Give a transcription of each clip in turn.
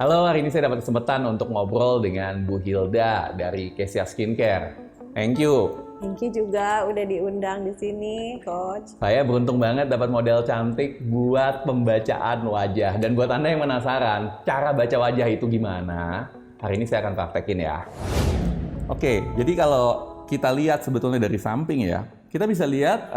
Halo, hari ini saya dapat kesempatan untuk ngobrol dengan Bu Hilda dari Kesia Skincare. Thank you. Thank you juga udah diundang di sini, Coach. Saya beruntung banget dapat model cantik buat pembacaan wajah. Dan buat Anda yang penasaran, cara baca wajah itu gimana? Hari ini saya akan praktekin ya. Oke, jadi kalau kita lihat sebetulnya dari samping ya, kita bisa lihat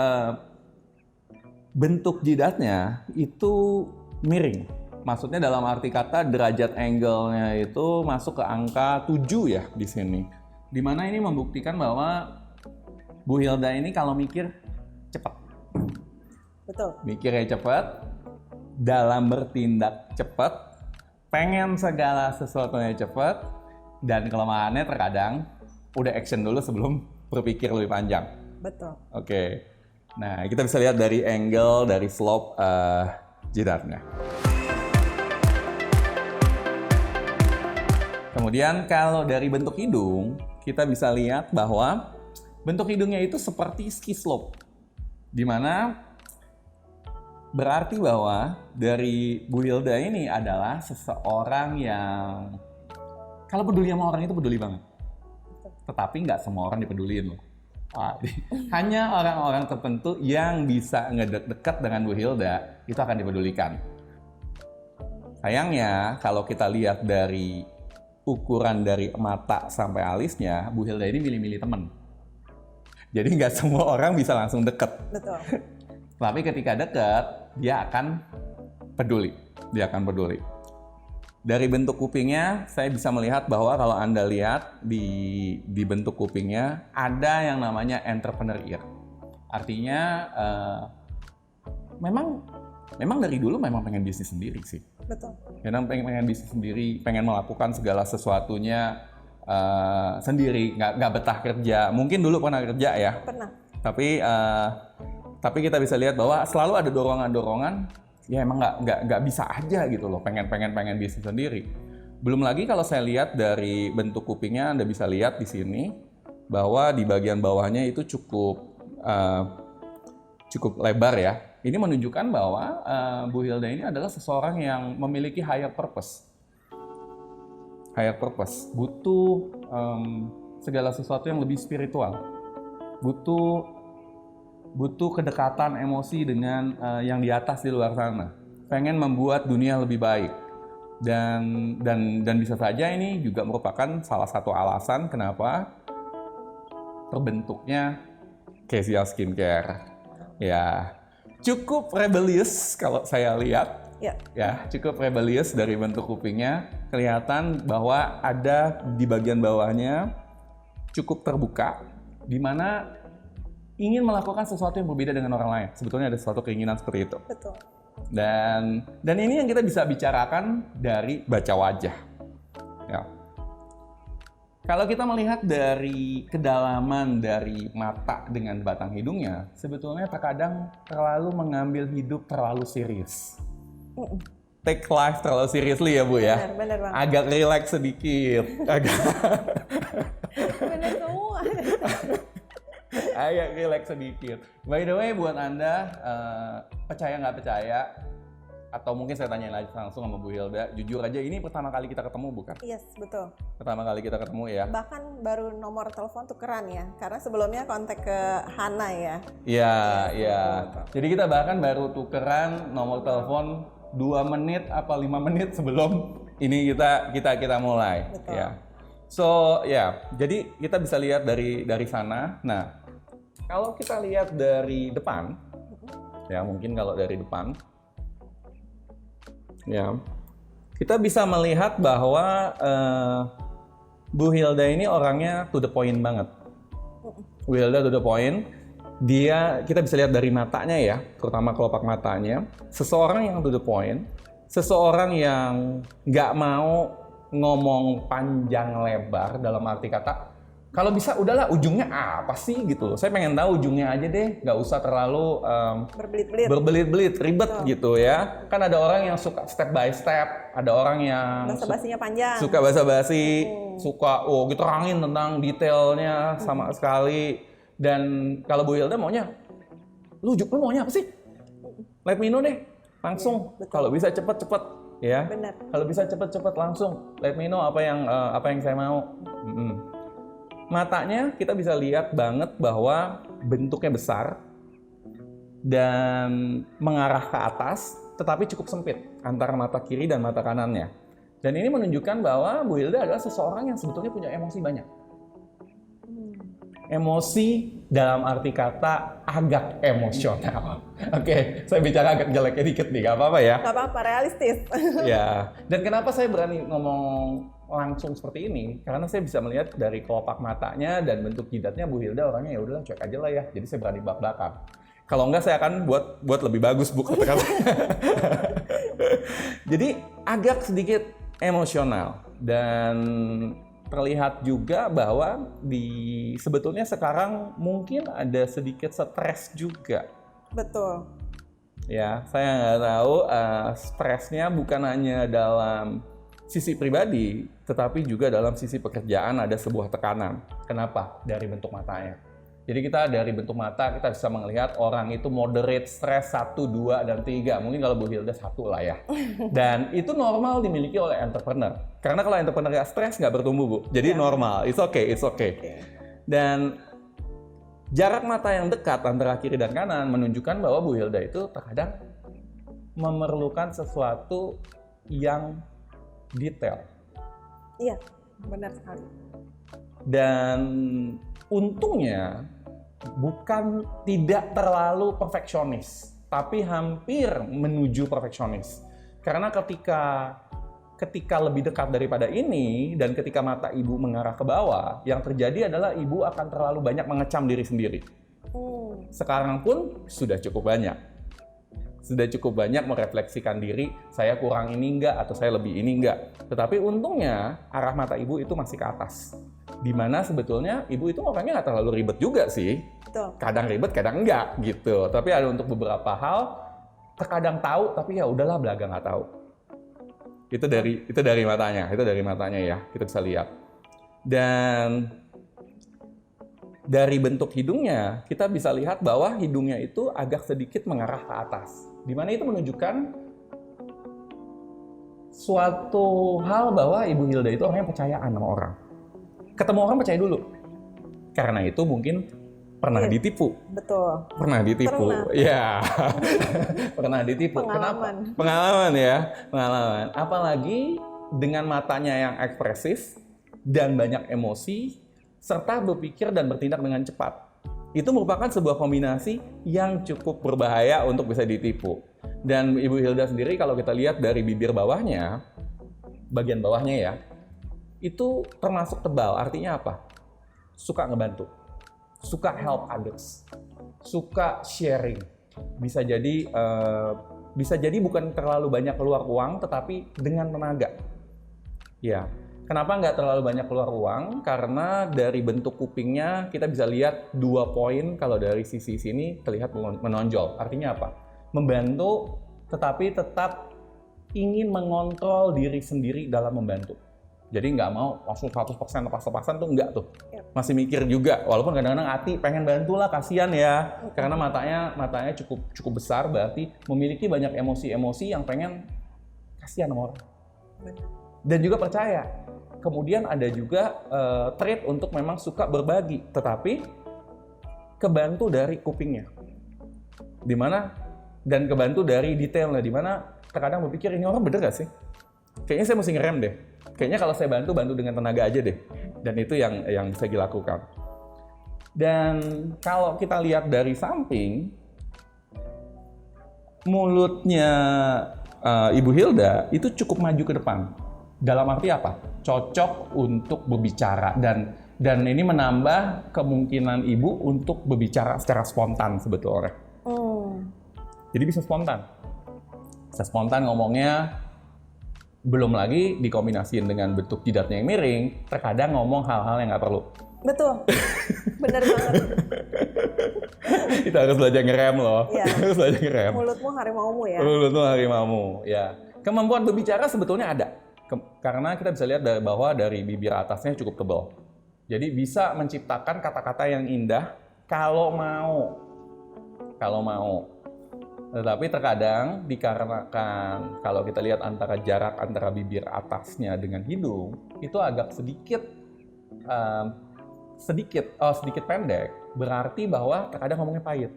bentuk jidatnya itu miring. Maksudnya dalam arti kata derajat angle-nya itu masuk ke angka 7 ya di sini. Dimana ini membuktikan bahwa Bu Hilda ini kalau mikir cepat. Betul. Mikirnya cepat, dalam bertindak cepat, pengen segala sesuatunya cepat, dan kelemahannya terkadang udah action dulu sebelum berpikir lebih panjang. Betul. Oke. Nah, kita bisa lihat dari angle, dari slope jidatnya. Kemudian kalau dari bentuk hidung, kita bisa lihat bahwa bentuk hidungnya itu seperti ski slope. Di mana berarti bahwa dari Bu Hilda ini adalah seseorang yang kalau peduli sama orang itu peduli banget. Tetapi nggak semua orang dipeduliin loh. Hanya orang-orang tertentu yang bisa ngedeket dengan Bu Hilda itu akan dipedulikan. Sayangnya kalau kita lihat dari ukuran dari mata sampai alisnya, Bu Hilda ini milih-milih teman. Jadi nggak semua orang bisa langsung deket. Betul. Tapi ketika deket, dia akan peduli. Dia akan peduli. Dari bentuk kupingnya, saya bisa melihat bahwa kalau Anda lihat di bentuk kupingnya, ada yang namanya entrepreneur ear. Artinya, memang dari dulu memang pengen bisnis sendiri sih. Betul. Kadang pengen bisnis sendiri, pengen melakukan segala sesuatunya sendiri, nggak betah kerja. Mungkin dulu pernah kerja ya. Pernah. Tapi kita bisa lihat bahwa selalu ada dorongan-dorongan. Ya emang nggak bisa aja gitu loh. Pengen bisnis sendiri. Belum lagi kalau saya lihat dari bentuk kupingnya, Anda bisa lihat di sini bahwa di bagian bawahnya itu cukup lebar ya. Ini menunjukkan bahwa Bu Hilda ini adalah seseorang yang memiliki higher purpose. Higher purpose. Butuh segala sesuatu yang lebih spiritual. Butuh kedekatan emosi dengan yang di atas di luar sana. Pengen membuat dunia lebih baik. Dan bisa saja ini juga merupakan salah satu alasan kenapa terbentuknya Kesia Skincare. Ya, cukup rebellious kalau saya lihat. Ya, cukup rebellious dari bentuk kupingnya. Kelihatan bahwa ada di bagian bawahnya cukup terbuka, di mana ingin melakukan sesuatu yang berbeda dengan orang lain. Sebetulnya ada suatu keinginan seperti itu. Betul. Dan ini yang kita bisa bicarakan dari baca wajah. Ya. Kalau kita melihat dari kedalaman dari mata dengan batang hidungnya, sebetulnya terkadang terlalu mengambil hidup terlalu serius. Take life terlalu seriously ya Bu ya. Benar banget. Agak relax sedikit. Benar semua. Agak relax sedikit. By the way, buat Anda percaya nggak percaya, atau mungkin saya tanyain langsung sama Bu Hilda, jujur aja ini pertama kali kita ketemu bukan? Yes, betul. Pertama kali kita ketemu ya. Bahkan baru nomor telepon tukeran ya, karena sebelumnya kontak ke Hana ya. Iya. Jadi kita bahkan baru tukeran nomor telepon 2 menit apa 5 menit sebelum ini kita mulai. Betul. Ya. So ya, jadi kita bisa lihat dari sana. Nah, kalau kita lihat dari depan, ya mungkin kalau dari depan, ya kita bisa melihat bahwa Bu Hilda ini orangnya to the point banget. Bu Hilda to the point. Kita bisa lihat dari matanya ya, terutama kelopak matanya. Seseorang yang to the point, seseorang yang nggak mau ngomong panjang lebar dalam arti kata, kalau bisa udahlah ujungnya apa sih gitu. Saya pengen tahu ujungnya aja deh, nggak usah terlalu berbelit-belit, ribet gitu ya. Kan ada orang yang suka step by step, ada orang yang basa-basinya panjang, suka basa-basi, suka terangin tentang detailnya sama sekali. Dan kalau Bu Hilda maunya, lu maunya apa sih? Let me know deh, langsung. Kalau bisa cepet-cepet. ya. Benar. Kalau bisa cepet-cepet langsung let me know apa yang saya mau. Matanya kita bisa lihat banget bahwa bentuknya besar dan mengarah ke atas, tetapi cukup sempit antara mata kiri dan mata kanannya. Dan ini menunjukkan bahwa Bu Hilda adalah seseorang yang sebetulnya punya emosi banyak. Emosi dalam arti kata agak emosional. Oke, saya bicara agak jeleknya dikit nih, gak apa-apa ya? Gak apa-apa, realistis. Ya, dan kenapa saya berani ngomong langsung seperti ini? Karena saya bisa melihat dari kelopak matanya dan bentuk jidatnya Bu Hilda orangnya ya udahlah cuek aja lah ya. Jadi saya berani belak-belakan. Kalau enggak saya akan buat lebih bagus Bu kata-kata. Jadi agak sedikit emosional dan terlihat juga bahwa sebetulnya sekarang mungkin ada sedikit stres juga. Betul. Ya, saya nggak tahu stresnya bukan hanya dalam sisi pribadi, tetapi juga dalam sisi pekerjaan ada sebuah tekanan. Kenapa? Dari bentuk matanya. Jadi kita dari bentuk mata kita bisa melihat orang itu moderate stress 1, 2, dan 3. Mungkin kalau Bu Hilda 1 lah ya. Dan itu normal dimiliki oleh entrepreneur. Karena kalau entrepreneur nggak stres nggak bertumbuh Bu. Jadi normal, it's okay. Dan jarak mata yang dekat antara kiri dan kanan menunjukkan bahwa Bu Hilda itu terkadang memerlukan sesuatu yang detail. Iya, benar sekali. Dan untungnya bukan tidak terlalu perfeksionis, tapi hampir menuju perfeksionis. Karena ketika lebih dekat daripada ini dan ketika mata ibu mengarah ke bawah, yang terjadi adalah ibu akan terlalu banyak mengecam diri sendiri. Sekarang pun sudah cukup banyak. Sudah cukup banyak merefleksikan diri, saya kurang ini enggak atau saya lebih ini enggak. Tetapi untungnya arah mata ibu itu masih ke atas. Dimana sebetulnya ibu itu orangnya nggak terlalu ribet juga sih. Betul. Kadang ribet, kadang enggak gitu. Tapi ada untuk beberapa hal, terkadang tahu, tapi ya udahlah belaga nggak tahu. Itu dari matanya ya, kita bisa lihat. Dan dari bentuk hidungnya, kita bisa lihat bahwa hidungnya itu agak sedikit mengarah ke atas. Di mana itu menunjukkan suatu hal bahwa Ibu Hilda itu orangnya percayaan sama orang. Ketemu orang percaya dulu. Karena itu mungkin pernah ditipu. Betul. Pernah ditipu. Ya. Pernah ditipu. Pengalaman. Kenapa? Pengalaman ya. Pengalaman. Apalagi dengan matanya yang ekspresif dan banyak emosi, serta berpikir dan bertindak dengan cepat. Itu merupakan sebuah kombinasi yang cukup berbahaya untuk bisa ditipu. Dan Ibu Hilda sendiri kalau kita lihat dari bibir bawahnya, bagian bawahnya ya, itu termasuk tebal. Artinya apa? Suka ngebantu, suka help others, suka sharing. Bisa jadi bukan terlalu banyak keluar uang, tetapi dengan tenaga. Ya. Kenapa nggak terlalu banyak keluar uang? Karena dari bentuk kupingnya kita bisa lihat 2 poin kalau dari sisi sini terlihat menonjol. Artinya apa? Membantu tetapi tetap ingin mengontrol diri sendiri dalam membantu. Jadi nggak mau langsung 100% lepas-lepasan tuh nggak tuh. Masih mikir juga, walaupun kadang-kadang hati pengen bantu lah, kasihan ya. Karena matanya cukup besar, berarti memiliki banyak emosi-emosi yang pengen kasihan sama orang. Dan juga percaya. Kemudian ada juga trait untuk memang suka berbagi, tetapi kebantu dari kupingnya. Dan kebantu dari detailnya, dimana terkadang berpikir ini orang bener gak sih? Kayaknya saya mesti ngerem deh. Kayaknya kalau saya bantu dengan tenaga aja deh. Dan itu yang bisa dilakukan. Dan kalau kita lihat dari samping, mulutnya Ibu Hilda itu cukup maju ke depan. Dalam arti apa? Cocok untuk berbicara dan ini menambah kemungkinan ibu untuk berbicara secara spontan sebetulnya. Jadi bisa spontan ngomongnya, belum lagi dikombinasiin dengan bentuk jidatnya yang miring, terkadang ngomong hal-hal yang nggak perlu. Betul, benar banget. Kita harus belajar ngerem loh. Ya. Harus belajar ngerem. Mulutmu harimaumu ya. Mulutmu harimaumu, ya. Kemampuan berbicara sebetulnya ada. Karena kita bisa lihat bahwa dari bibir atasnya cukup tebal. Jadi bisa menciptakan kata-kata yang indah kalau mau. Tetapi terkadang dikarenakan kalau kita lihat antara jarak antara bibir atasnya dengan hidung itu agak sedikit pendek, berarti bahwa terkadang ngomongnya pahit.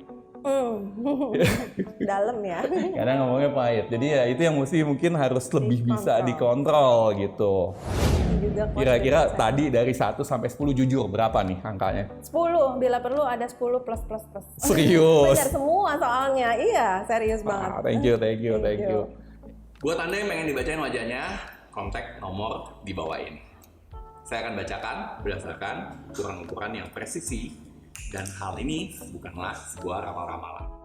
Dalam ya. Kadang ngomongnya pahit. Jadi ya itu yang mungkin harus lebih bisa dikontrol gitu. Juga Kira-kira tadi dari 1 sampai 10 jujur berapa nih angkanya? 10, bila perlu ada 10 plus. Serius? Benar semua soalnya, iya serius banget. Thank you. Buat Anda yang pengen dibacain wajahnya, kontak nomor di bawah ini. Saya akan bacakan berdasarkan ukuran-ukuran yang presisi, dan hal ini bukanlah sebuah ramal-ramalan.